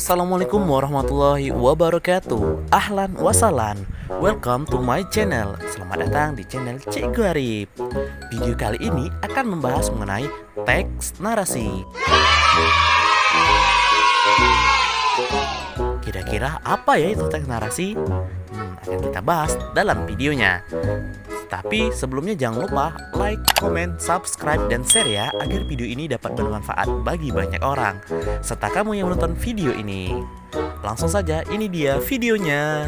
Assalamualaikum warahmatullahi wabarakatuh. Ahlan wasalan. Welcome to my channel. Selamat datang di channel Cikgu Arif. Video kali ini akan membahas mengenai teks narasi. Kira-kira apa ya itu teks narasi? Akan kita bahas dalam videonya. Tapi sebelumnya jangan lupa like, comment, subscribe, dan share ya, agar video ini dapat bermanfaat bagi banyak orang, serta kamu yang menonton video ini. Langsung saja, ini dia videonya.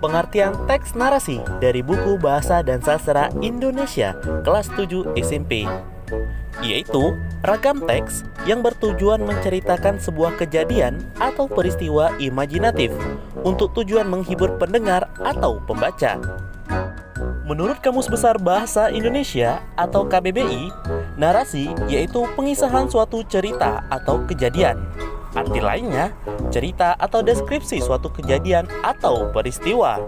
Pengertian teks narasi dari buku Bahasa dan Sastra Indonesia kelas 7 SMP, yaitu ragam teks yang bertujuan menceritakan sebuah kejadian atau peristiwa imajinatif untuk tujuan menghibur pendengar atau pembaca. Menurut Kamus Besar Bahasa Indonesia atau KBBI, narasi yaitu pengisahan suatu cerita atau kejadian. Arti lainnya, cerita atau deskripsi suatu kejadian atau peristiwa.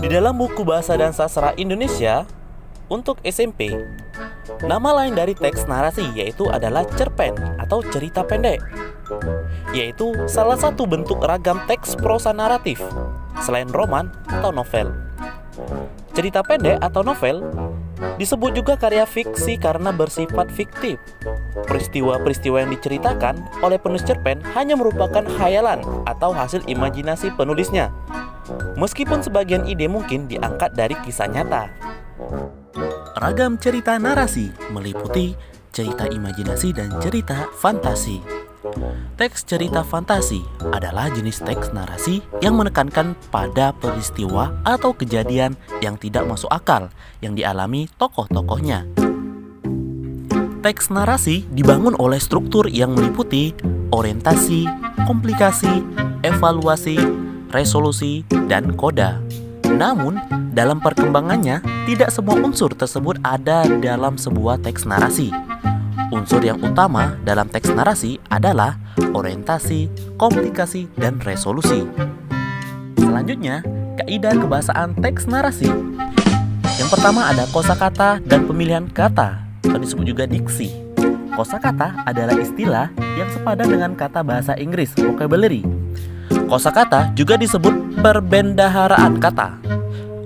Di dalam buku Bahasa dan Sastra Indonesia untuk SMP, nama lain dari teks narasi yaitu adalah cerpen atau cerita pendek, yaitu salah satu bentuk ragam teks prosa naratif selain roman atau novel. Cerita pendek atau novel disebut juga karya fiksi karena bersifat fiktif. Peristiwa-peristiwa yang diceritakan oleh penulis cerpen hanya merupakan khayalan atau hasil imajinasi penulisnya, meskipun sebagian ide mungkin diangkat dari kisah nyata. Ragam cerita narasi meliputi cerita imajinasi dan cerita fantasi. Teks cerita fantasi adalah jenis teks narasi yang menekankan pada peristiwa atau kejadian yang tidak masuk akal yang dialami tokoh-tokohnya. Teks narasi dibangun oleh struktur yang meliputi orientasi, komplikasi, evaluasi, resolusi, dan koda. Namun, dalam perkembangannya, tidak semua unsur tersebut ada dalam sebuah teks narasi. Unsur yang utama dalam teks narasi adalah orientasi, komplikasi, dan resolusi. Selanjutnya, kaidah kebahasaan teks narasi. Yang pertama ada kosakata dan pemilihan kata, atau disebut juga diksi. Kosakata adalah istilah yang sepadan dengan kata bahasa Inggris, vocabulary. Kosakata juga disebut perbendaharaan kata.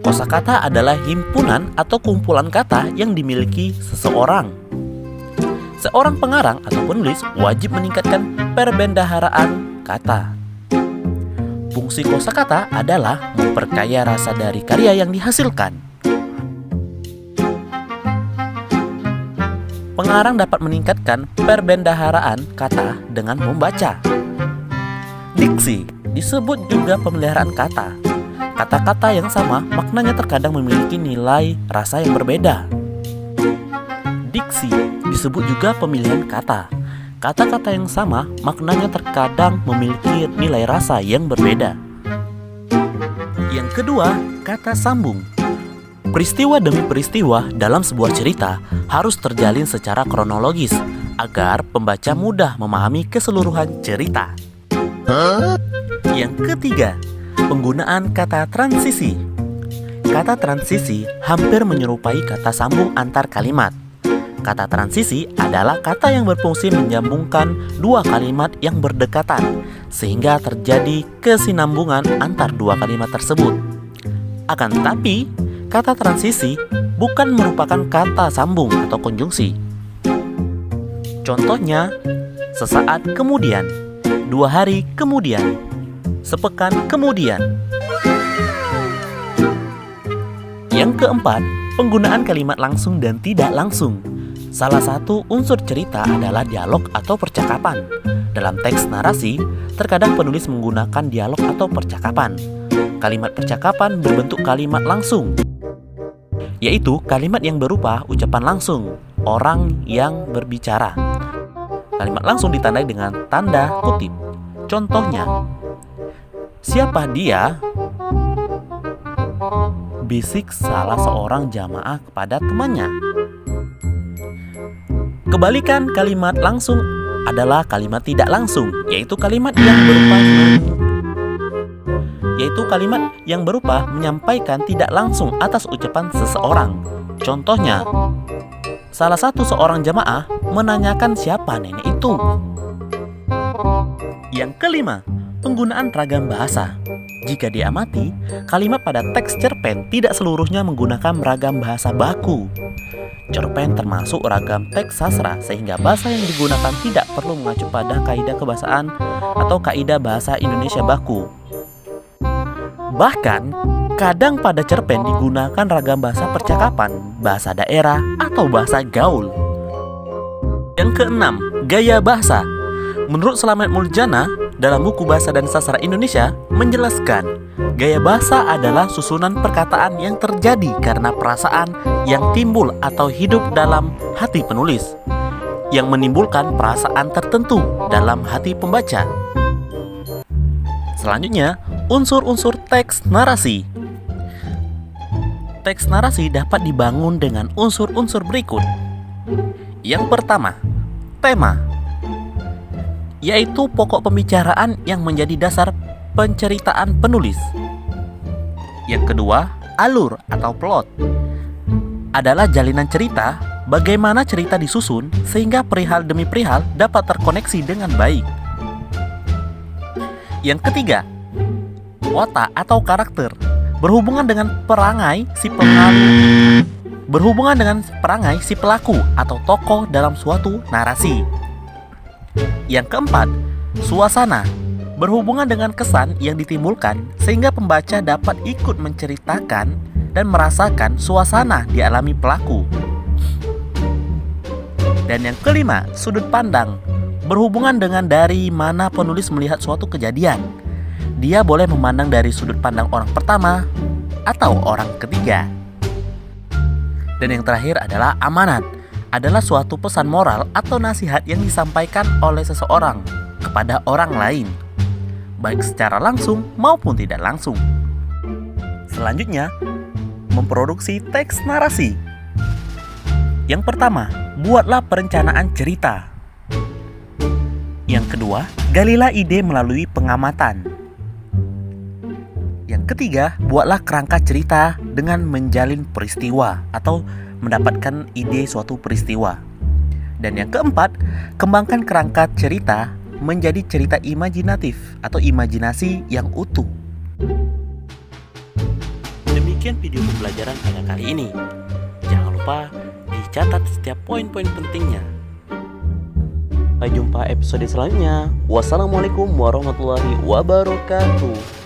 Kosakata adalah himpunan atau kumpulan kata yang dimiliki seseorang. Seorang pengarang atau penulis wajib meningkatkan perbendaharaan kata. Fungsi kosakata adalah memperkaya rasa dari karya yang dihasilkan. Pengarang dapat meningkatkan perbendaharaan kata dengan membaca. Diksi disebut juga pemeliharaan kata. Kata-kata yang sama maknanya terkadang memiliki nilai rasa yang berbeda. Diksi disebut juga pemilihan kata. Kata-kata yang sama maknanya terkadang memiliki nilai rasa yang berbeda. Yang kedua, kata sambung. Peristiwa demi peristiwa dalam sebuah cerita harus terjalin secara kronologis agar pembaca mudah memahami keseluruhan cerita. Yang ketiga, penggunaan kata transisi. Kata transisi hampir menyerupai kata sambung antar kalimat. Kata transisi adalah kata yang berfungsi menyambungkan dua kalimat yang berdekatan sehingga terjadi kesinambungan antar dua kalimat tersebut. Akan tetapi, kata transisi bukan merupakan kata sambung atau konjungsi. Contohnya, sesaat kemudian, 2 hari kemudian, sepekan kemudian. Yang keempat, penggunaan kalimat langsung dan tidak langsung. Salah satu unsur cerita adalah dialog atau percakapan. Dalam teks narasi, terkadang penulis menggunakan dialog atau percakapan. Kalimat percakapan berbentuk kalimat langsung, yaitu kalimat yang berupa ucapan langsung, orang yang berbicara. Kalimat langsung ditandai dengan tanda kutip. Contohnya, siapa dia? Bisik salah seorang jamaah kepada temannya. Kebalikan kalimat langsung adalah kalimat tidak langsung, yaitu kalimat yang berupa yaitu kalimat yang berupa menyampaikan tidak langsung atas ucapan seseorang. Contohnya, salah satu seorang jamaah menanyakan siapa nenek itu. Yang kelima, penggunaan ragam bahasa. Jika diamati, kalimat pada teks cerpen tidak seluruhnya menggunakan ragam bahasa baku. Cerpen termasuk ragam teks sastra sehingga bahasa yang digunakan tidak perlu mengacu pada kaidah kebahasaan atau kaidah bahasa Indonesia baku. Bahkan, kadang pada cerpen digunakan ragam bahasa percakapan, bahasa daerah, atau bahasa gaul. Yang keenam, gaya bahasa. Menurut Slamet Muljana, dalam buku Bahasa dan Sastra Indonesia menjelaskan, gaya bahasa adalah susunan perkataan yang terjadi karena perasaan yang timbul atau hidup dalam hati penulis, yang menimbulkan perasaan tertentu dalam hati pembaca. Selanjutnya, unsur-unsur teks narasi. Teks narasi dapat dibangun dengan unsur-unsur berikut. Yang pertama, tema, yaitu pokok pembicaraan yang menjadi dasar penceritaan penulis. Yang kedua, alur atau plot, adalah jalinan cerita, bagaimana cerita disusun sehingga perihal demi perihal dapat terkoneksi dengan baik. Yang ketiga, watak atau karakter, berhubungan dengan perangai si pelaku atau tokoh dalam suatu narasi. Yang keempat, suasana, berhubungan dengan kesan yang ditimbulkan sehingga pembaca dapat ikut menceritakan dan merasakan suasana dialami pelaku. Dan yang kelima, sudut pandang, berhubungan dengan dari mana penulis melihat suatu kejadian. Dia boleh memandang dari sudut pandang orang pertama atau orang ketiga. Dan yang terakhir adalah amanat, adalah suatu pesan moral atau nasihat yang disampaikan oleh seseorang kepada orang lain, baik secara langsung maupun tidak langsung. Selanjutnya, memproduksi teks narasi. Yang pertama, buatlah perencanaan cerita. Yang kedua, galilah ide melalui pengamatan. Yang ketiga, buatlah kerangka cerita dengan menjalin peristiwa atau mendapatkan ide suatu peristiwa. Dan yang keempat, kembangkan kerangka cerita menjadi cerita imajinatif atau imajinasi yang utuh. Demikian video pembelajaran pada kali ini. Jangan lupa dicatat setiap poin-poin pentingnya. Sampai jumpa episode selanjutnya. Wassalamualaikum warahmatullahi wabarakatuh.